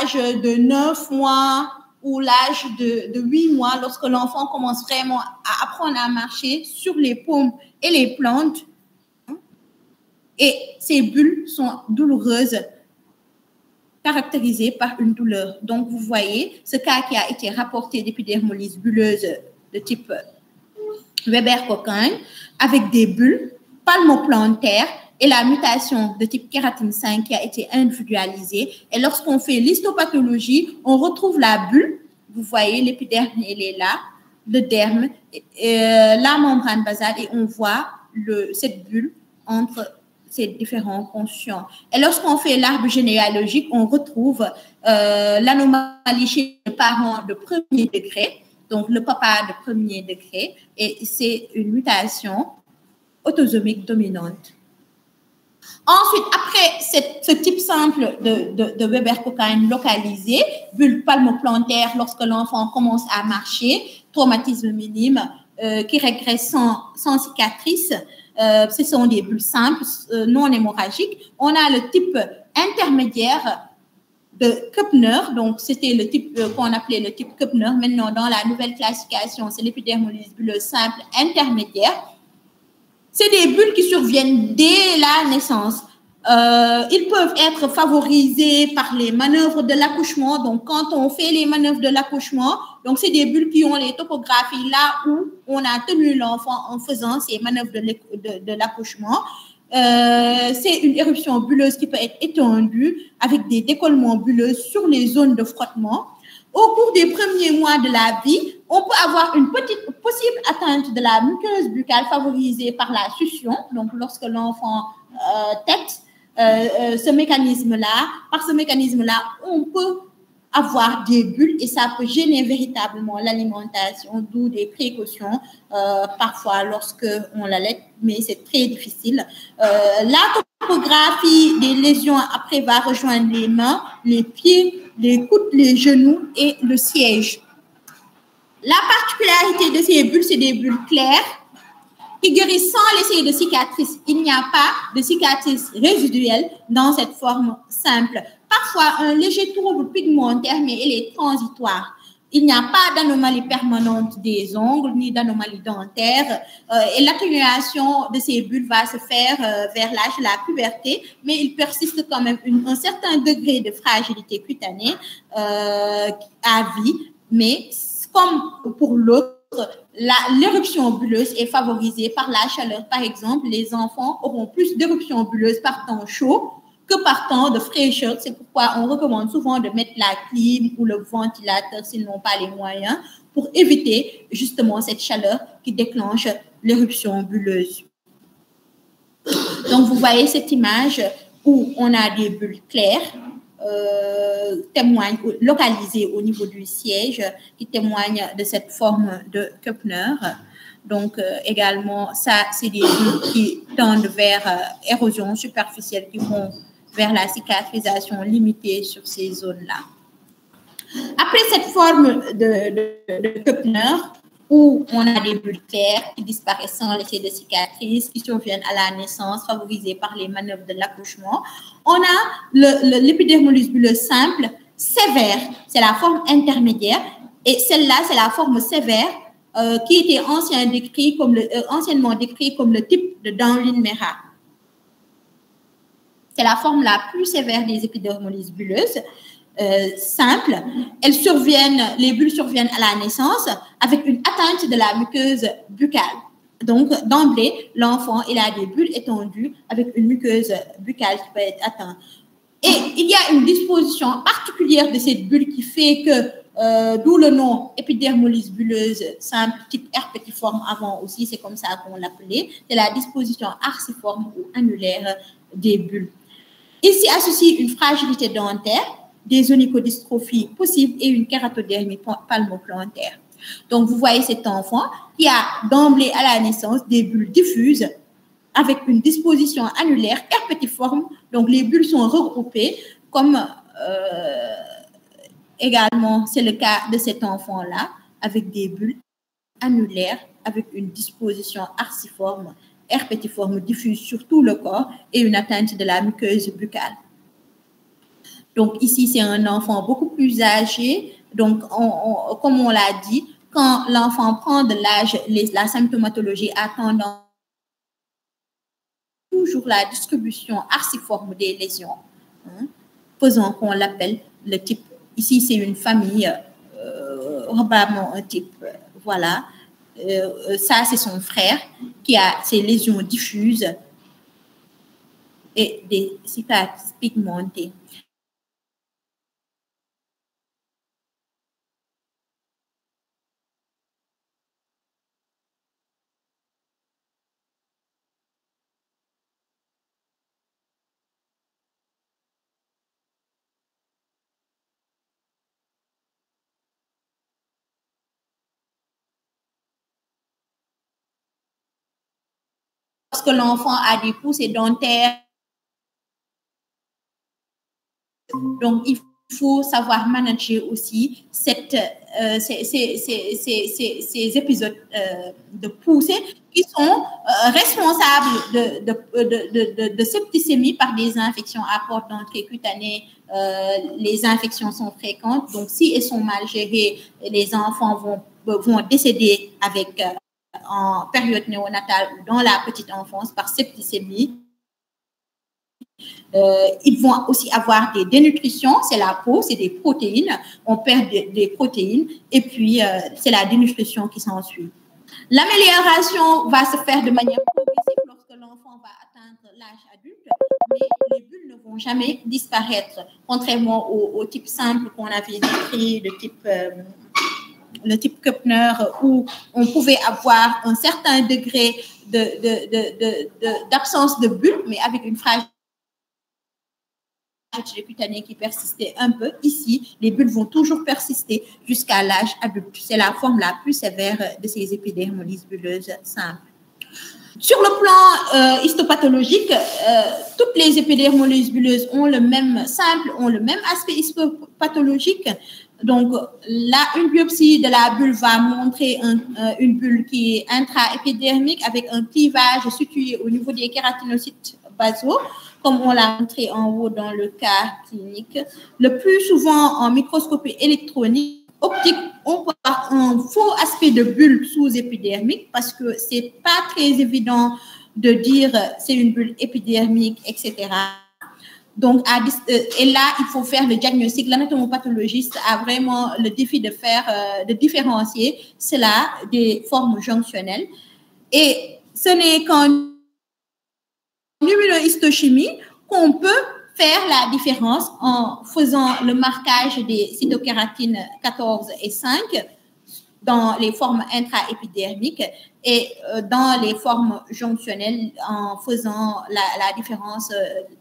l'âge de 9 mois ou l'âge de 8 mois, lorsque l'enfant commence vraiment à apprendre à marcher sur les paumes et les plantes. Et ces bulles sont douloureuses, caractérisées par une douleur. Donc, vous voyez, ce cas qui a été rapporté d'épidermolyse bulleuse de type Weber-Cockayne, avec des bulles palmoplantaires et la mutation de type kératine 5 qui a été individualisée. Et lorsqu'on fait l'histopathologie, on retrouve la bulle. Vous voyez, l'épiderme, elle est là, le derme, la membrane basale, et on voit cette bulle entre ces différents conscients. Et lorsqu'on fait l'arbre généalogique, on retrouve l'anomalie chez le parent de premier degré, donc le papa de premier degré, et c'est une mutation autosomique dominante. Ensuite, après ce type simple de Weber-Cockayne localisé, bulle palmoplantaire lorsque l'enfant commence à marcher, traumatisme minime qui régresse sans cicatrice, ce sont des bulles simples, non hémorragiques. On a le type intermédiaire de Koepner, donc c'était le type qu'on appelait le type Koepner. Maintenant, dans la nouvelle classification, c'est l'épidermolyse bulleuse simple intermédiaire. C'est des bulles qui surviennent dès la naissance. Ils peuvent être favorisés par les manœuvres de l'accouchement. Donc, quand on fait les manœuvres de l'accouchement, donc c'est des bulles qui ont les topographies là où on a tenu l'enfant en faisant ces manœuvres de l'accouchement. C'est une éruption bulleuse qui peut être étendue avec des décollements bulleux sur les zones de frottement. Au cours des premiers mois de la vie, on peut avoir une petite possible atteinte de la muqueuse buccale favorisée par la succion. Donc, lorsque l'enfant tète, ce mécanisme-là, par ce mécanisme-là, on peut avoir des bulles et ça peut gêner véritablement l'alimentation, d'où des précautions parfois lorsque on l'allaite, mais c'est très difficile. La topographie des lésions après va rejoindre les mains, les pieds, les coudes, les genoux et le siège. La particularité de ces bulles, c'est des bulles claires qui guérissent sans laisser de cicatrices. Il n'y a pas de cicatrices résiduelles dans cette forme simple. Parfois, un léger trouble pigmentaire, mais elle est transitoire. Il n'y a pas d'anomalie permanente des ongles ni d'anomalie dentaire et l'atténuation de ces bulles va se faire vers l'âge de la puberté, mais il persiste quand même un certain degré de fragilité cutanée à vie, mais comme pour l'autre, l'éruption bulleuse est favorisée par la chaleur. Par exemple, les enfants auront plus d'éruptions bulleuses par temps chaud que par temps de fraîcheur. C'est pourquoi on recommande souvent de mettre la clim ou le ventilateur s'ils n'ont pas les moyens pour éviter justement cette chaleur qui déclenche l'éruption bulleuse. Donc, vous voyez cette image où on a des bulles claires localisées au niveau du siège qui témoignent de cette forme de Koepner. Donc, également, ça, c'est des bulles qui tendent vers érosion superficielle qui vont vers la cicatrisation limitée sur ces zones-là. Après cette forme de Koepner, où on a des bulles claires qui disparaissent sans laisser de cicatrices, qui surviennent à la naissance, favorisées par les manœuvres de l'accouchement, on a l'épidermolyse bulleuse simple sévère, c'est la forme intermédiaire, et celle-là, c'est la forme sévère qui était anciennement décrit comme le type de Danlin-Mera. C'est la forme la plus sévère des épidermolyses bulleuses. Simple, les bulles surviennent à la naissance avec une atteinte de la muqueuse buccale. Donc, d'emblée, l'enfant, il a des bulles étendues avec une muqueuse buccale qui peut être atteinte. Et il y a une disposition particulière de cette bulle qui fait que, d'où le nom épidermolyse bulleuse simple type herpétiforme avant aussi, c'est comme ça qu'on l'appelait, c'est la disposition arciforme ou annulaire des bulles. Il s'y associe une fragilité dentaire, des onychodystrophies possibles et une kératodermie palmoplantaire. Donc, vous voyez cet enfant qui a d'emblée à la naissance des bulles diffuses avec une disposition annulaire herpétiforme. Donc, les bulles sont regroupées comme également, c'est le cas de cet enfant-là avec des bulles annulaires avec une disposition arciforme, herpétiforme diffuse sur tout le corps et une atteinte de la muqueuse buccale. Donc ici, c'est un enfant beaucoup plus âgé. Donc, comme on l'a dit, quand l'enfant prend de l'âge, la symptomatologie a tendance toujours la distribution arciforme des lésions, faisant qu'on l'appelle le type. Ici, c'est une famille, probablement un type, voilà. Ça, c'est son frère qui a ces lésions diffuses et des cicatrices pigmentées. Lorsque l'enfant a des poussées dentaires, donc il faut savoir manager aussi ces épisodes de poussée qui sont responsables de septicémie par des infections à porte d'entrée cutanée. Les infections sont fréquentes, donc si elles sont mal gérées, les enfants vont décéder avec en période néonatale ou dans la petite enfance par septicémie. Ils vont aussi avoir des dénutritions, c'est la peau, c'est des protéines, on perd des protéines et puis c'est la dénutrition qui s'ensuit. L'amélioration va se faire de manière progressive lorsque l'enfant va atteindre l'âge adulte, mais les bulles ne vont jamais disparaître, contrairement au type simple qu'on avait décrit, le type Koepner, où on pouvait avoir un certain degré d'absence de bulles, mais avec une fragilité cutanée qui persistait un peu. Ici, les bulles vont toujours persister jusqu'à l'âge adulte. C'est la forme la plus sévère de ces épidermolyses bulleuses simples. Sur le plan histopathologique, toutes les épidermolyses bulleuses ont le même aspect histopathologique. Donc, là, une biopsie de la bulle va montrer une bulle qui est intraépidermique avec un clivage situé au niveau des kératinocytes basaux, comme on l'a montré en haut dans le cas clinique. Le plus souvent en microscopie électronique, optique, on voit un faux aspect de bulle sous-épidermique parce que c'est pas très évident de dire c'est une bulle épidermique, etc. Donc, et là, il faut faire le diagnostic. L'anatomopathologiste a vraiment le défi de différencier cela des formes jonctionnelles. Et ce n'est qu'en immunohistochimie qu'on peut faire la différence en faisant le marquage des cytokératines 14 et 5 dans les formes intraépidermiques et dans les formes jonctionnelles en faisant la différence,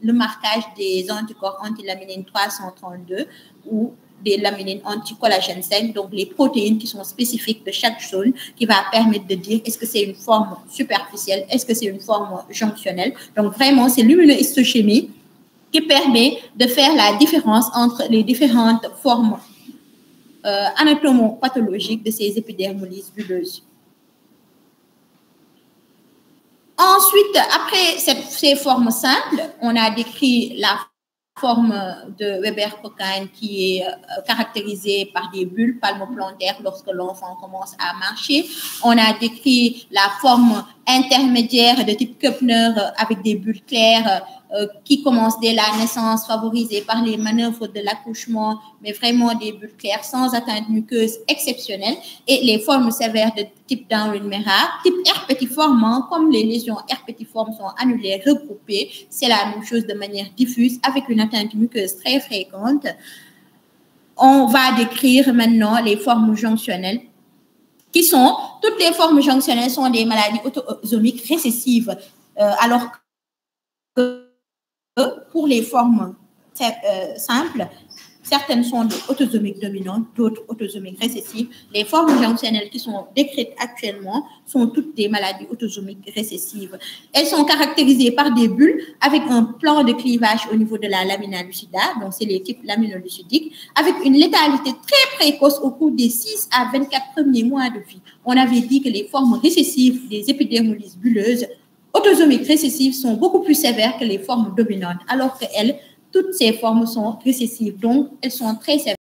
le marquage des anticorps antilaminine 332 ou des laminines anticollagène 5, donc les protéines qui sont spécifiques de chaque zone, qui va permettre de dire est-ce que c'est une forme superficielle, est-ce que c'est une forme jonctionnelle. Donc vraiment, c'est l'immunohistochimie qui permet de faire la différence entre les différentes formes anatomopathologiques de ces épidermolyses bulleuses. Ensuite, après ces formes simples, on a décrit la forme de Weber-Cockayne qui est caractérisée par des bulles palmoplantaires lorsque l'enfant commence à marcher. On a décrit la forme intermédiaire de type Koepner avec des bulles claires qui commencent dès la naissance, favorisées par les manœuvres de l'accouchement, mais vraiment des bulles claires sans atteinte muqueuse exceptionnelle. Et les formes sévères de type Down-Mera, type herpétiforme, comme les lésions herpétiformes sont annulées, regroupées, c'est la même chose de manière diffuse avec une atteinte muqueuse très fréquente. On va décrire maintenant les formes jonctionnelles qui sont, toutes les formes jonctionnelles sont des maladies autosomiques récessives, alors que pour les formes simples, certaines sont autosomiques dominantes, d'autres autosomiques récessives. Les formes jonctionnelles qui sont décrites actuellement sont toutes des maladies autosomiques récessives. Elles sont caractérisées par des bulles avec un plan de clivage au niveau de la lamina lucida, donc c'est les types laminolucidiques, avec une létalité très précoce au cours des 6 à 24 premiers mois de vie. On avait dit que les formes récessives des épidermolyses bulleuses autosomiques récessives sont beaucoup plus sévères que les formes dominantes, alors qu'elles toutes ces formes sont récessives, donc elles sont très sévères.